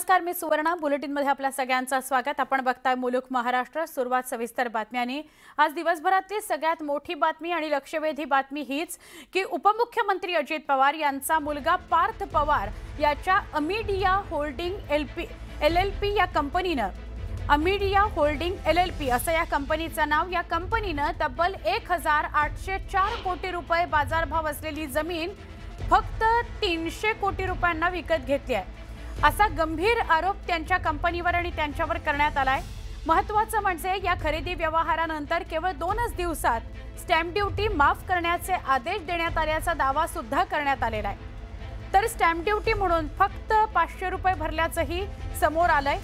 नमस्कार, मी सुवर्णा बुलेटिनमध्ये आपल्या सगळ्यांचं स्वागत। आपण बघताय मुलुक महाराष्ट्र। सुरुवात सविस्तर बातम्यांनी। आज दिवसभरातली सगळ्यात मोठी बातमी आणि लक्षवेधी बातमी हीच की उपमुख्यमंत्री अजित पवार यांचा मुलगा पार्थ पवार याच्या अमिडिया होल्डिंग LLP या कंपनीनं अमिडिया होल्डिंग LLP असं या कंपनीचं नाव। या कंपनीनं तब्बल 1804 कोटी रुपये बाजारभाव असलेली जमीन फक्त 300 कोटी रुपयांना विकत घेतली आहे असा गंभीर आरोप त्यांच्या कंपनीवर आणि त्यांच्यावर करण्यात आलाय। महत्त्वाचं म्हणजे या खरेदी व्यवहारानंतर केवळ 2च दिवसात स्टॅम्प ड्युटी माफ करण्याचे आदेश देण्यात आल्याचा दावा सुद्धा करण्यात आलेला आहे। तर स्टॅम्प ड्युटी म्हणून फक्त 500 रुपये भरल्याचंही समोर आलंय।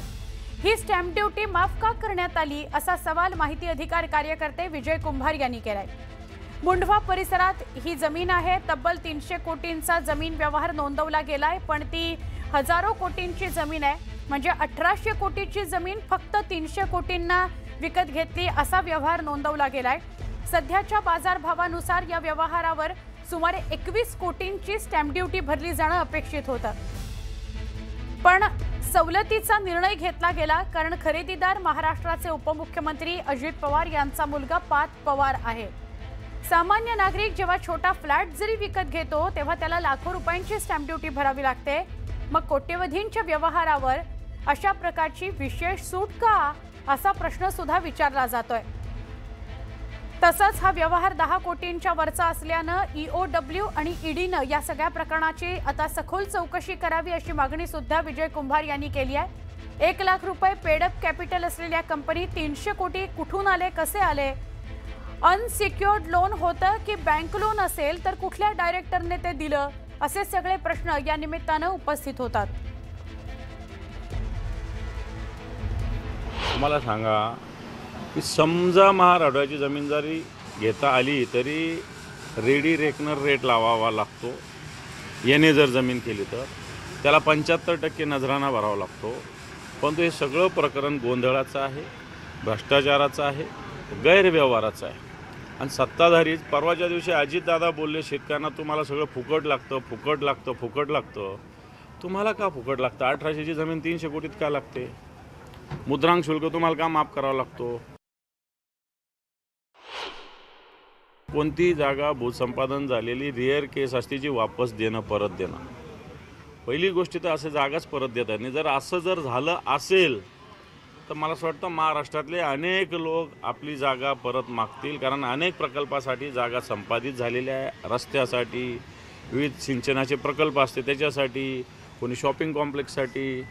ही स्टॅम्प ड्युटी माफ का करण्यात आली असा सवाल माहिती अधिकार कार्यकर्ते विजय कुंभार यांनी केलाय। मुंढवा परिसरात ही जमीन आहे। तब्बल 300 कोटींचा जमीन व्यवहार नोंदवला गेलाय, पण ती हजारो कोटींची जमीन आहे। म्हणजे 1800 कोटीची जमीन फक्त 300 कोटींना विकत घेतली असा व्यवहार नोंदवला गेलाय। सध्याच्या बाजारभावानुसार या व्यवहारावर सुमारे 21 कोटींची स्टॅम्प ड्युटी भरली जाणं अपेक्षित होतं, पण सवलतीचा निर्णय घेतला गेला कारण खरेदीदार महाराष्ट्राचे उपमुख्यमंत्री अजित पवार यांचा मुलगा पार्थ पवार आहे। सामान्य नागरिक जेव्हा छोटा फ्लॅट जरी विकत घेतो तेव्हा त्याला लाखो रुपयांची स्टॅम्प ड्युटी भरावी लागते। मग कोट्यवधींच्या व्यवहारावर अशा प्रकारची विशेष सूट का असा प्रश्न सुद्धा विचारला जातोय। तसंच हा व्यवहार 10 कोटींच्या वरचा असल्यानं EOW आणि ईडीनं या सगळ्या प्रकरणाची आता सखोल चौकशी करावी अशी मागणी सुद्धा विजय कुंभार यांनी केली आहे। 1 लाख रुपये पेडअप कॅपिटल असलेल्या कंपनी 300 कोटी कुठून आले, कसे आले? अनसिक्युअर्ड लोन होतं की बँक लोन असेल तर कुठल्या डायरेक्टरने ते दिलं, असे सगळे प्रश्न या निमित्तानं उपस्थित होतात। मला सांगा की समजा महाराष्ट्राची जमीन जरी घेता आली तरी रेडी रेकनर रेट लावावा लागतो। याने जर जमीन केली तर त्याला 75% नजराना भरावा लागतो। पण हे सगळं प्रकरण गोंधळाचं आहे, भ्रष्टाचाराचं आहे, गैरव्यवहाराचं आहे। आणि सत्ताधारी परवाच्या दिवशी अजितदादा बोलले शेतकऱ्यांना तुम्हाला सगळं फुकट लागतं, फुकट लागतं, फुकट लागतं। तुम्हाला का फुकट लागतं? 1800ची जमीन 300 कोटीत का लागते? मुद्रांक शुल्क तुम्हाला का माफ करावा लागतो? कोणती जागा भूसंपादन झालेली रेअर केस असते जी वापस देणं, परत देणं। पहिली गोष्ट तर असं जागाच परत देतात नाही। जर असं जर झालं असेल तर मला असं वाटतं महाराष्ट्रातले अनेक लोक आपली जागा परत मागतील, कारण अनेक प्रकल्पासाठी जागा संपादित झालेल्या आहे। रस्त्यासाठी, विविध सिंचनाचे प्रकल्प असते त्याच्यासाठी, कोणी शॉपिंग कॉम्प्लेक्ससाठी,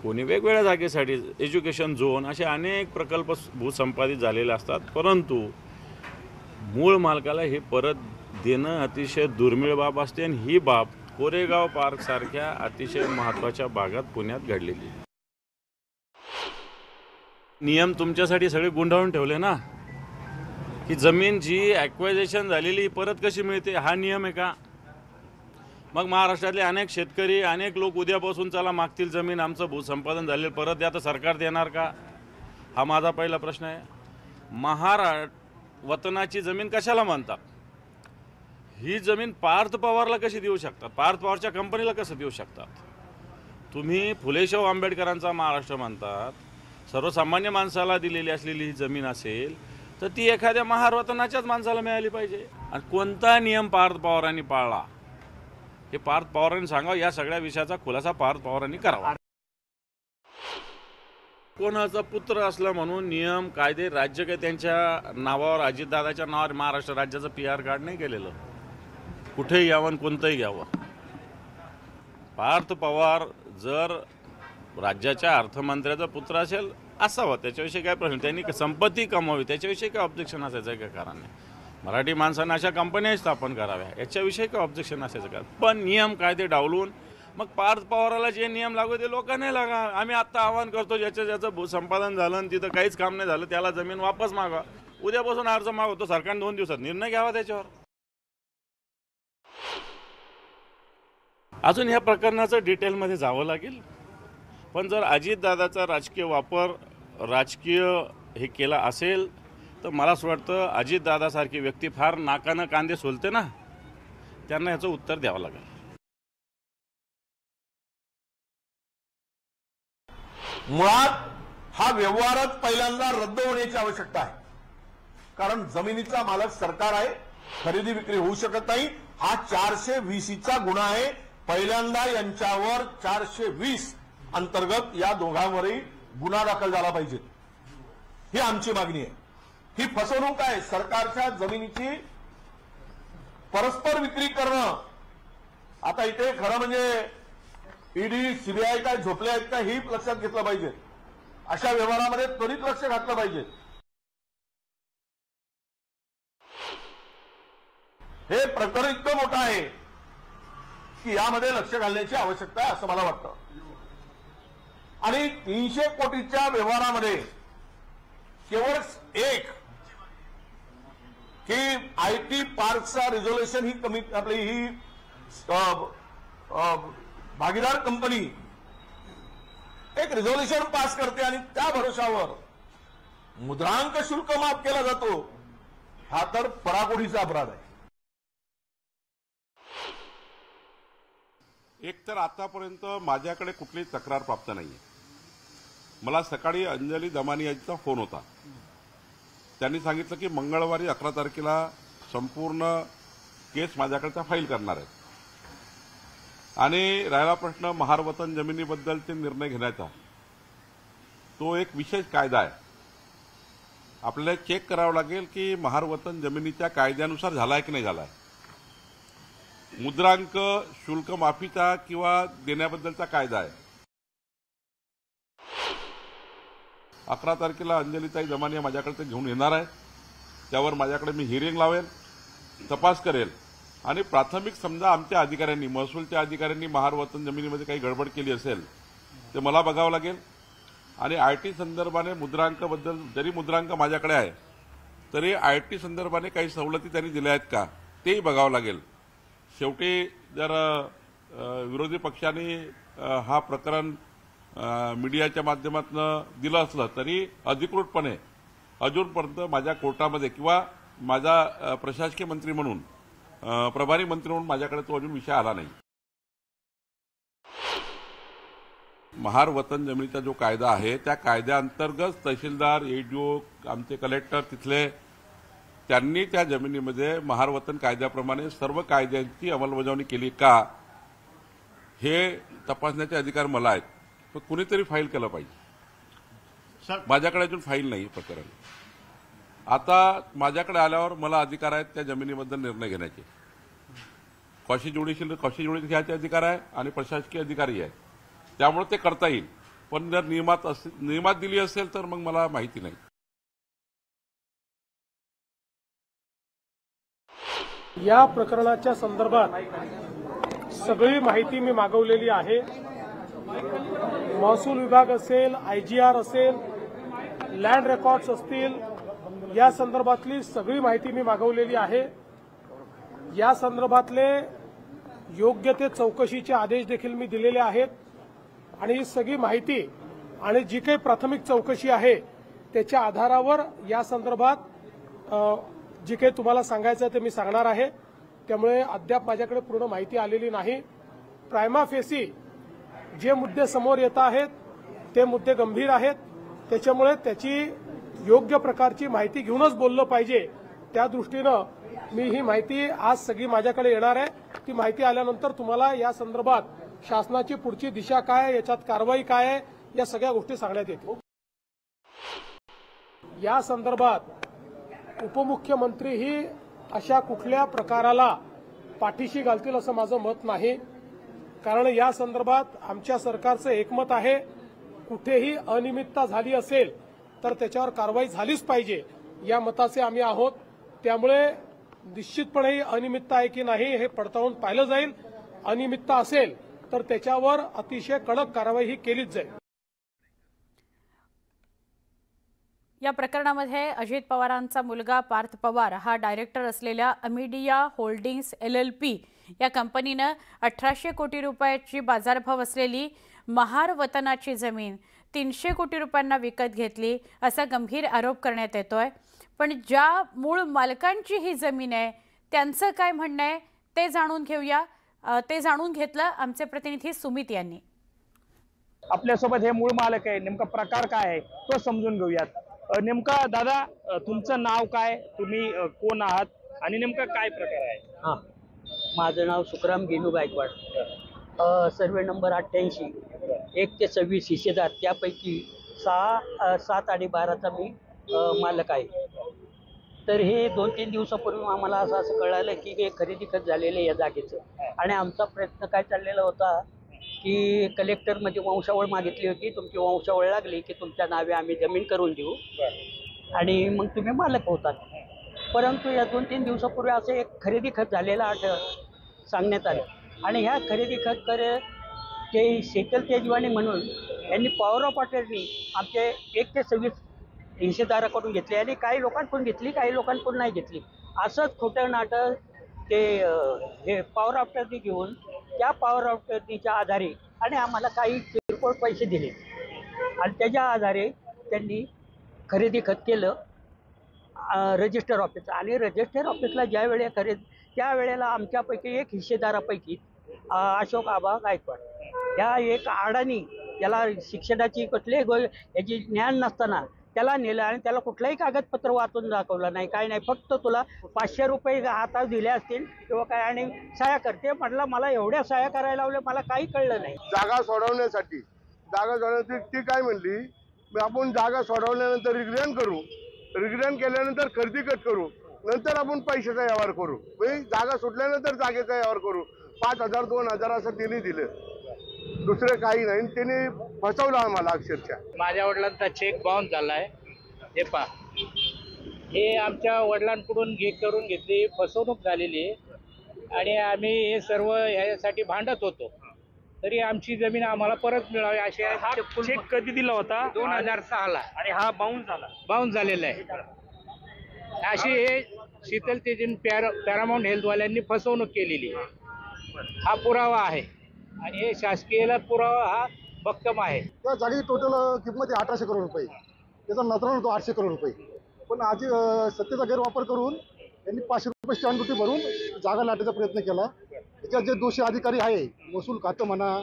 कोणी वेगवेगळ्या जागेसाठी, एज्युकेशन झोन, असे अनेक प्रकल्प भूसंपादित झालेले असतात। परंतु मूळ मालकाला हे परत देणं अतिशय दुर्मिळ बाब असते आणि ही बाब कोरेगाव पार्कसारख्या अतिशय महत्त्वाच्या भागात पुण्यात घडलेली आहे। नियम तुमच्यासाठी सगळे गुंडाळून ठेवले ना, की जमीन जी ॲक्वायझेशन झालेली परत कशी मिळते हा नियम आहे का? मग महाराष्ट्रातले अनेक शेतकरी, अनेक लोक उद्यापासून चला मागतील जमीन आमचं भूसंपादन झालेलं परत द्या, तर सरकार देणार का? हा माझा पहिला प्रश्न आहे। वतनाची जमीन कशाला म्हणतात? ही जमीन पार्थ पवारला कशी देऊ शकतात? पार्थ पवारच्या कंपनीला कसं देऊ शकतात? तुम्ही फुलेशाहू आंबेडकरांचा महाराष्ट्र म्हणतात, सर्वसामान्य माणसाला दिलेली असलेली ही जमीन असेल तर ती एखाद्या महारवतनाच्याच माणसाला मिळाली पाहिजे। आणि कोणता नियम पार्थ पवारांनी पाळला हे पार्थ पवारांनी सांगावं। या सगळ्या विषयाचा खुलासा पार्थ पवारांनी करावा। कोणाचा पुत्र असला म्हणून नियम, कायदे, राज्य काही त्यांच्या नावावर, अजितदादाच्या नावावर महाराष्ट्र राज्याचं PR कार्ड नाही केलेलं। कुठेही यावं, कोणतंही घ्यावं। पार्थ पवार जर राज्याच्या अर्थमंत्र्याचा पुत्र असेल असावा, त्याच्याविषयी काय प्रश्न? त्यांनी संपत्ती कमवावी, त्याच्याविषयी काय ऑब्जेक्शन असायचं काय? कारण नाही, मराठी माणसांना अशा कंपन्या स्थापन कराव्या याच्याविषयी काय ऑब्जेक्शन असायचं का? पण नियम कायदे डावलून मग पार्थ पवाराला जे नियम लागू ते लोकांनी लागा। आम्ही आत्ता आवाहन करतो, ज्याचं भूसंपादन झालं आणि तिथं काहीच काम नाही झालं त्याला जमीन वापस मागा। उद्यापासून अर्ज मागवतो, सरकारने 2 दिवसात निर्णय घ्यावा त्याच्यावर। अजून या प्रकरणाचं डिटेलमध्ये जावं लागेल, पण जर अजितदादाचा राजकीय वापर, राजकीय हे केला असेल तर मला असं वाटतं अजितदादासारखी व्यक्ती फार नाकानं कांदे सोलते ना, त्यांना ह्याचं उत्तर द्यावं लागेल। मुळात हा व्यवहारच पहिल्यांदा रद्द होण्याची आवश्यकता आहे, कारण जमिनीचा मालक सरकार आहे, खरेदी विक्री होऊ शकत नाही। हा 420चा गुन्हा आहे। पहिल्यांदा यांच्यावर 420 अंतर्गत या दोघांवरही गुन्हा दाखल झाला पाहिजे, ही आमची मागणी आहे। ही फसवणूक आहे, सरकारच्या जमिनीची परस्पर विक्री करणं। आता इथे खरं म्हणजे ईडी सीबीआय काय झोपले आहेत का ही लक्षात घेतलं पाहिजे। अशा व्यवहारामध्ये त्वरित लक्ष घातलं पाहिजे। हे प्रकरण इतकं मोठं आहे की यामध्ये लक्ष घालण्याची आवश्यकता आहे असं मला वाटतं। आणि 300 कोटीच्या व्यवहारामध्ये केवळ एक की आयटी पार्कचा रिझोल्युशन ही कमी आपली ही भागीदार कंपनी एक रिझोल्युशन पास करते आणि त्या भरोशावर मुद्रांक शुल्क माफ केला जातो, हा तर पराकोटीचा अपराध आहे। एक तर आतापर्यंत माझ्याकडे कुठलीही तक्रार प्राप्त नाहीये। मला सकाळी अंजली दमानी यांचा फोन होता। त्यांनी सांगितलं की मंगळवारी 11 तारखेला संपूर्ण केस माझ्याकडे फाईल करणार आहेत आणि राहिला प्रश्न महार वतन जमिनीबद्दलचे निर्णय घेण्याचा, तो एक विशेष कायदा आहे। आपल्याला चेक करावं लागेल की महार वतन जमिनीच्या कायद्यानुसार झाला आहे की नाही झाला आहे। मुद्रांक शुल्क माफीचा किंवा देण्याबद्दलचा कायदा आहे। 11 तारखेला अंजलीताई दमानिया माझ्याकडे घेऊन येणार आहे, त्यावर माझ्याकडे मी हिअरिंग लावेल, तपास करेल आणि प्राथमिक समजा आमच्या अधिकाऱ्यांनी महसूलच्या अधिकाऱ्यांनी महार वतन जमिनीमध्ये काही गडबड केली असेल ते मला बघावं लागेल आणि आयटी संदर्भाने मुद्रांकाबद्दल जरी मुद्रांक माझ्याकडे आहे तरी आयटी संदर्भाने काही सवलती त्यांनी दिल्या आहेत का तेही बघावं लागेल। शेवटी जर विरोधी पक्षाने हा प्रकरण मीडियाच्या माध्यमातून दिलं असलं तरी अधिकृतपणे अजूनपर्यंत माझ्या कोर्टामध्ये किंवा माझा प्रशासकीय मंत्री म्हणून प्रभारी मंत्री म्हणून माझ्याकडे तो अजून विषय आला नाही। महार वतन जमिनीचा जो कायदा आहे त्या कायद्याअंतर्गत तहसीलदार एडीओ आमचे कलेक्टर तिथले त्यांनी त्या जमिनीमध्ये महार वतन कायद्याप्रमाणे सर्व कायद्यांची अंमलबजावणी केली का हे तपासण्याचे अधिकार मला आहेत, पण कुणीतरी फाईल केलं पाहिजे। माझ्याकडे अजून फाईल नाही प्रकरण। आता माझ्याकडे आल्यावर मला अधिकार आहेत त्या जमिनीबद्दल निर्णय घेण्याचे। कॉशी ज्युडिशियल घ्यायचे अधिकार आहे आणि प्रशासकीय अधिकारी आहे, त्यामुळे ते करता येईल। पण जर नियमात दिली असेल तर मग मला माहिती नाही। या प्रकरणाच्या संदर्भात सगळी माहिती मी मागवलेली आहे। महसूल विभाग असेल, आयजीआर असेल, लँड रेकॉर्ड्स असतील, या संदर्भातली सगळी माहिती मी मागवलेली आहे। या संदर्भातले योग्य ते चौकशीचे आदेश देखील मी दिलेले आहेत आणि ही सगळी माहिती आणि जी काही प्राथमिक चौकशी आहे त्याच्या आधारावर या संदर्भात जी काही तुम्हाला सांगायचं ते मी सांगणार आहे। त्यामुळे अद्याप माझ्याकडे पूर्ण माहिती आलेली नाही। प्रायमा फेसी जे मुद्दे समोर येत आहेत ते मुद्दे गंभीर आहेत, त्याच्यामुळे त्याची योग्य प्रकारची माहिती घेऊनच बोललं पाहिजे। त्या दृष्टीनं मी ही माहिती आज सगळी माझ्याकडे येणार आहे। ती माहिती आल्यानंतर तुम्हाला या संदर्भात शासनाची पुढची दिशा काय आहे, याच्यात कारवाई काय आहे, या सगळ्या गोष्टी सांगण्यात येतील। या संदर्भात उपमुख्यमंत्रीही अशा कुठल्या प्रकाराला पाठीशी घालतील असं माझं मत नाही, कारण या संदर्भात आमच्या सरकारचं एकमत आहे। कुठेही अनियमितता झाली असेल तर त्याच्यावर कारवाई झालीच पाहिजे या मताचे आम्ही आहोत। त्यामुळे निश्चितपणे ही अनियमितता आहे की नाही हे पडताळून पाहिलं जाईल। अनियमितता असेल तर त्याच्यावर अतिशय कडक कारवाई ही केलीच जाईल। या प्रकरणामध्ये अजित पवारांचा मुलगा पार्थ पवार हा डायरेक्टर असलेल्या अमिडिया होल्डिंग्स LLP या कंपनीने 1800 कोटी रुपयाची बाजारभाव असलेली महार वतनाची जमीन 300 कोटी रुपयांना विकत घेतली असा गंभीर आरोप करण्यात येतोय। पण ज्या मूळ मालकांची ही जमीन आहे त्यांचं काय म्हणणं आहे ते जाणून घेऊया। ते जाणून घेतलं आमचे प्रतिनिधी सुमित यांनी। आपल्यासोबत हे मूळ मालक आहे, नेमका प्रकार काय आहे तो समजून घेऊयात। नेमका दादा तुमचं नाव काय, तुम्ही कोण आहात आणि नेमका काय प्रकार आहे? हां, माझं नाव सुखराम गेनू गायकवाड, सर्वे नंबर 88, 1 ते 26 हिस्सेदार, त्यापैकी 7 आणि 12चा मी मालक आहे। तर हे 2-3 दिवसापूर्वी आम्हाला असं कळालं की हे खरेदी खत झालेलं या जागेचं, आणि आमचा प्रयत्न काय चाललेला होता की कलेक्टरमध्ये वंशावळ मागितली होती, तुमची वंशावळ लागली की तुमच्या नावे आम्ही जमीन करून देऊ आणि मग तुम्ही मालक होतात। परंतु या 2-3 दिवसापूर्वी असं एक खरेदी खत झालेला सांगण्यात आलं, आणि ह्या खरेदी खत ते शीतल तेजवानी म्हणून यांनी पॉवर ऑफ अटर्नी आमचे 1 ते 26 हिस्सेदाराकडून घेतली आणि काही लोकांकडून घेतली, काही लोकांकडून नाही घेतली। असंच खोटं नाटक ते हे पॉवर ऑफ अटर्नी घेऊन त्या पॉवर ऑफ अटर्नीच्या आधारे आणि आम्हाला काही किरकोळ पैसे दिले आणि त्याच्या आधारे त्यांनी खरेदी खत केलं रजिस्टर ऑफिस, आणि रजिस्टर ऑफिसला ज्या वेळेला त्यावेळेला आमच्यापैकी एक हिस्सेदारापैकी अशोक आबा गायकवाड ह्या एक अडाणी, त्याला शिक्षणाची याची ज्ञान नसताना त्याला नेलं आणि त्याला कुठलंही कागदपत्र वाचून दाखवलं नाही, काय नाही, फक्त तुला 500 रुपये हातात दिले असतील किंवा काय आणि सह्या करते म्हटलं। मला एवढ्या सह्या करायला लावल्या, मला काही कळलं नाही। जागा सोडवण्यासाठी ती काय म्हणली, आपण जागा सोडवल्यानंतर रिग्रेन करू, रिग्रेन केल्यानंतर खरेदी खत करू, नंतर आपण पैशाचा व्यवहार करू, जागा सुटल्यानंतर जागेचा व्यवहार करू। 5,000 2,000 असं त्यांनी दिलं, दुसरं काही नाही। त्यांनी फसवलं आम्हाला अक्षरशः। माझ्या वडिलांचा चेक बाउन्स झालाय, हे पहा, हे आमच्या वडिलांकडून करून घेतली, फसवणूक झालेली आहे आणि आम्ही हे सर्व यासाठी भांडत होतो, तरी आमची जमीन आम्हाला परत मिळावी अशी। हा चेक कधी दिला होता? 2006ला, आणि हा बाउन्स झालेला आहे। अशी हे शीतल तेजन पॅरामाउंट हेल्थवाल्यांनी फसवणूक केलेली, हा पुरावा आहे आणि हे शासकीयला पुरावा हा भक्कम आहे। त्या जागेची टोटल किंमत 1800 करोड रुपये, त्याचा नजरा होतो 800 करोड रुपये, पण आज सत्तेचा गैरवापर करून यांनी 500 रुपये स्टॅम्प ड्युटी भरून जागा लाटण्याचा प्रयत्न केला। त्याच्यात जे दोषी अधिकारी आहे, महसूल खातं म्हणा,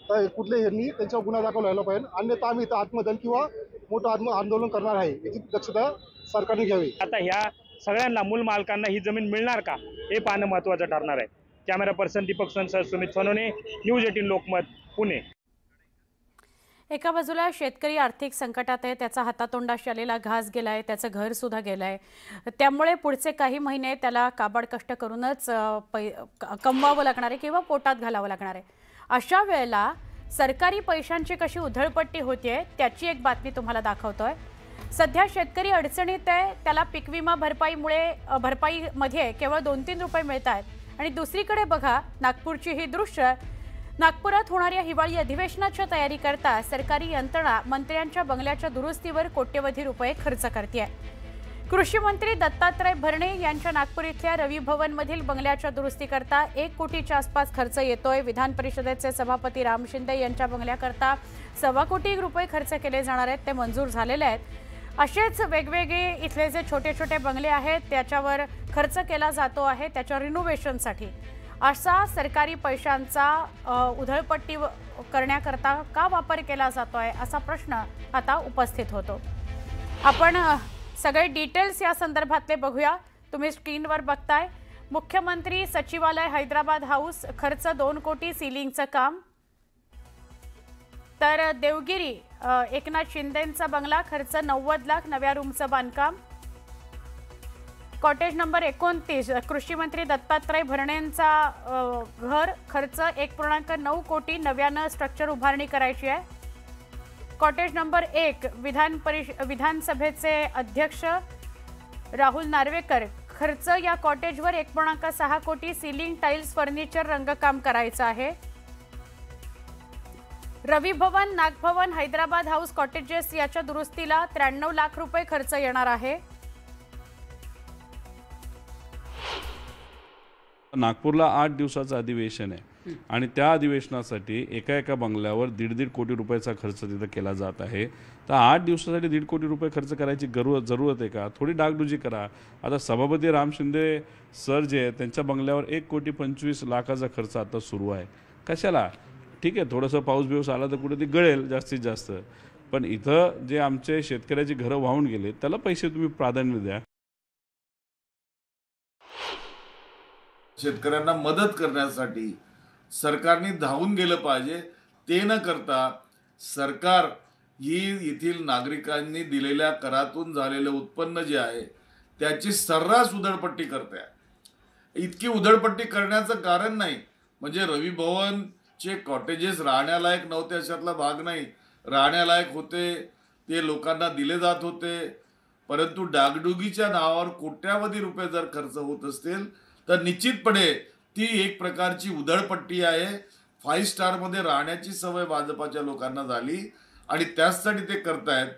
तर कुठले यांनी त्यांच्यावर गुन्हा दाखल व्हायला पाहिजे, अन्यथा आम्ही इथं आत्मदहन किंवा मोठं आंदोलन करणार आहे, याची दक्षता सरकारने घ्यावी। आता ह्या सगळ्यांना मूल मालकांना ही जमीन मिळणार का हे पाहणं महत्त्वाचं ठरणार आहे। कॅमेरा पर्सन दीपक संसद, सुमित सोनोने, न्यूज 18 लोकमत, पुणे। एका बाजूला शेतकरी आर्थिक संकटात आहे, त्याचा हातातोंडाशी आलेला घास गेलाय, त्याचं घर सुद्धा गेलंय, त्यामुळे पुढचे काही महिने त्याला काबाड कष्ट करूनच कमवावं लागणार आहे किंवा पोटात घालावं लागणार आहे। अशा वेळेला सरकारी पैशांची कशी उधळपट्टी होते त्याची एक बातमी तुम्हाला दाखवतोय। सध्या शेतकरी अडचणीत आहे, त्याला पीक विमा भरपाईमध्ये केवळ 2-3 रुपये मिळत आहेत, आणि दुसरीकडे बघा नागपूरची ही दृश्य। नागपुरात होणाऱ्या हिवाळी अधिवेशनाच्या तयारी करता सरकारी यंत्रणा मंत्र्यांच्या बंगल्याच्या दुरुस्तीवर कोट्यवधी रुपये खर्च करते आहे। कृषी मंत्री दत्तात्रय भरणे यांच्या नागपूर इथल्या रवी भवन मधील बंगल्याच्या दुरुस्तीकरता 1 कोटीच्या आसपास खर्च येतोय। विधान परिषदेचे सभापती राम शिंदे यांच्या बंगल्याकरता 1.25 कोटी रुपये खर्च केले जाणार आहेत, ते मंजूर झालेले आहेत। असेच वेगवेगळे इथले जे छोटे छोटे बंगले आहेत त्याच्यावर खर्च केला जातो आहे, त्याच्या रिनोव्हेशनसाठी। असा सरकारी पैशांचा उधळपट्टी करण्याकरता का वापर केला जातोय असा प्रश्न आता उपस्थित होतो। आपण सगळे डिटेल्स या संदर्भातले बघूया। तुम्ही स्क्रीनवर बघताय मुख्यमंत्री सचिवालय हैदराबाद हाऊस खर्च 2 कोटी, सीलिंगचं काम। तर देवगिरी एकनाथ शिंदेंचा बंगला खर्च 90 लाख, नव्या रूमचं बांधकाम। कॉटेज नंबर 29 कृषी मंत्री दत्तात्रय भरणेंचा घर खर्च 1.9 कोटी, नव्यानं स्ट्रक्चर उभारणी करायची आहे। कॉटेज नंबर 1 विधानसभेचे अध्यक्ष राहुल नार्वेकर खर्च या कॉटेजवर 1.6 कोटी, सीलिंग, टाइल्स, फर्निचर, रंगकाम करायचं आहे। रवी भवन, नागभवन, हैदराबाद हाऊस कॉटेजेस याच्या दुरुस्तीला 93 लाख रुपये खर्च येणार आहे। नागपूरला 8 दिवसाचं अधिवेशन आहे आणि त्या अधिवेशनासाठी एका बंगल्यावर 1.5 कोटी रुपयाचा खर्च तिथं केला जात आहे। तर 8 दिवसासाठी 1.5 कोटी रुपये खर्च करायची जरूरत आहे का? थोडी डागडुजी करा। आता सभापती राम शिंदे सर जे त्यांच्या बंगल्यावर 1.25 कोटी खर्च आता सुरू आहे, कशाला? ठीक आहे, थोडंसं पाऊस बिऊस आला तर कुठे ती गळेल जास्तीत जास्त, पण इथं जे आमचे शेतकऱ्याची घरं वाहून गेले त्याला पैसे तुम्ही प्राधान्य द्या. शेतकऱ्यांना मदत करण्यासाठी सरकारने धावून गेलं पाहिजे. ते न करता सरकार ही येथील नागरिकांनी दिलेल्या करातून झालेलं उत्पन्न जे आहे त्याची सर्रास उधळपट्टी करते. इतकी उधळपट्टी करण्याचं कारण नाही, म्हणजे रवी भवनचे कॉटेजेस राहण्यालायक नव्हते अशातला भाग नाही, राहण्यालायक होते, ते लोकांना दिले जात होते. परंतु डागडुगीच्या नावावर कोट्यावधी रुपये जर खर्च होत असतील तर निश्चितपणे ती एक प्रकारची उधळपट्टी आहे. 5 स्टारमध्ये राहण्याची सवय भाजपाच्या लोकांना झाली आणि त्याचसाठी ते करतायत.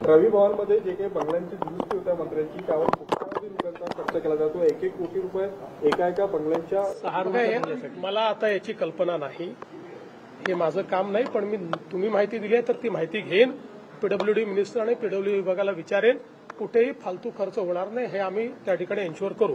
रवी भवनमध्ये जे काही बंगल्यांची दुरुस्ती होत्या मंत्र्यांची त्यावर कोट्यावधी रुपयांचा खर्च केला जातो. 1-1 कोटी रुपये एका बंगल्यांच्या. मला आता याची कल्पना नाही, हे माझं काम नाही, पण तुम्ही माहिती दिली आहे तर ती माहिती घेईन, पीडब्ल्यूडी मिनिस्टर आणि पीडब्ल्यूडी विभागाला विचारेन, कुठेही फालतू खर्च होणार नाही हे आम्ही त्या ठिकाणी एन्श्युअर करू.